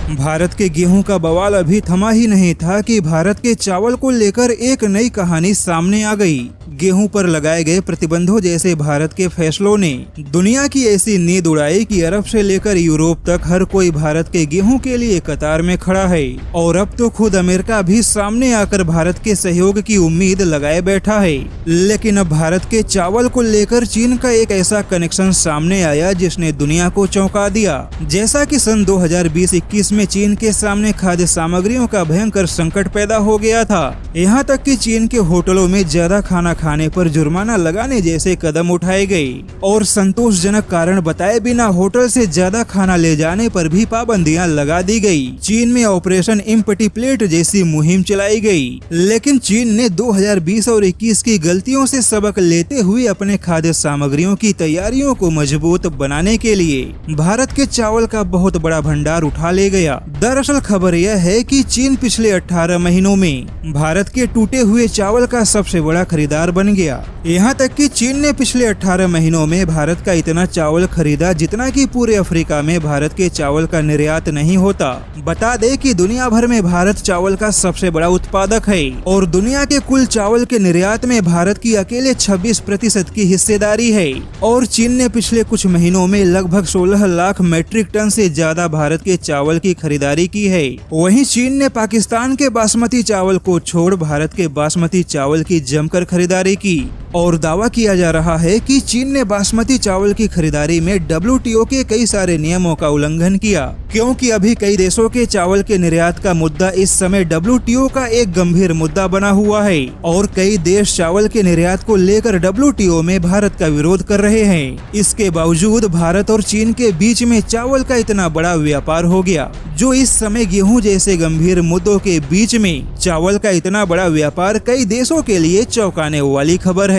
भारत के गेहूं का बवाल अभी थमा ही नहीं था कि भारत के चावल को लेकर एक नई कहानी सामने आ गई। गेहूं पर लगाए गए प्रतिबंधों जैसे भारत के फैसलों ने दुनिया की ऐसी नींद उड़ाई कि अरब से लेकर यूरोप तक हर कोई भारत के गेहूं के लिए कतार में खड़ा है। और अब तो खुद अमेरिका भी सामने आकर भारत के सहयोग की उम्मीद लगाए बैठा है। लेकिन अब भारत के चावल को लेकर चीन का एक ऐसा कनेक्शन सामने आया जिसने दुनिया को चौंका दिया। जैसा कि सन 2020-21 में चीन के सामने खाद्य सामग्रियों का भयंकर संकट पैदा हो गया था। यहाँ तक कि चीन के होटलों में ज्यादा खाना खाने पर जुर्माना लगाने जैसे कदम उठाए गए और संतोषजनक कारण बताए बिना होटल से ज्यादा खाना ले जाने पर भी पाबंदियां लगा दी गई। चीन में ऑपरेशन एम्प्टी प्लेट जैसी मुहिम चलाई गई। लेकिन चीन ने 2020 और 21 की गलतियों से सबक लेते हुए अपने खाद्य सामग्रियों की तैयारियों को मजबूत बनाने के लिए भारत के चावल का बहुत बड़ा भंडार उठा ले गया। दरअसल खबर यह है कि चीन पिछले 18 महीनों में भारत के टूटे हुए चावल का सबसे बड़ा खरीदार बन गया। यहाँ तक कि चीन ने पिछले 18 महीनों में भारत का इतना चावल खरीदा जितना कि पूरे अफ्रीका में भारत के चावल का निर्यात नहीं होता। बता दे कि दुनिया भर में भारत चावल का सबसे बड़ा उत्पादक है और दुनिया के कुल चावल के निर्यात में भारत की अकेले 26% की हिस्सेदारी है। और चीन ने पिछले कुछ महीनों में लगभग 16 लाख मीट्रिक टन से ज्यादा भारत के चावल की खरीदारी की है। वहीं चीन ने पाकिस्तान के बासमती चावल को छोड़ भारत के बासमती चावल की जमकर खरीदारी की और दावा किया जा रहा है कि चीन ने बासमती चावल की खरीदारी में WTO के कई सारे नियमों का उल्लंघन किया, क्योंकि अभी कई देशों के चावल के निर्यात का मुद्दा इस समय WTO का एक गंभीर मुद्दा बना हुआ है और कई देश चावल के निर्यात को लेकर WTO में भारत का विरोध कर रहे हैं। इसके बावजूद भारत और चीन के बीच में चावल का इतना बड़ा व्यापार हो गया, जो इस समय गेहूं जैसे गंभीर मुद्दों के बीच में चावल का इतना बड़ा व्यापार कई देशों के लिए चौंकाने वाली खबर है।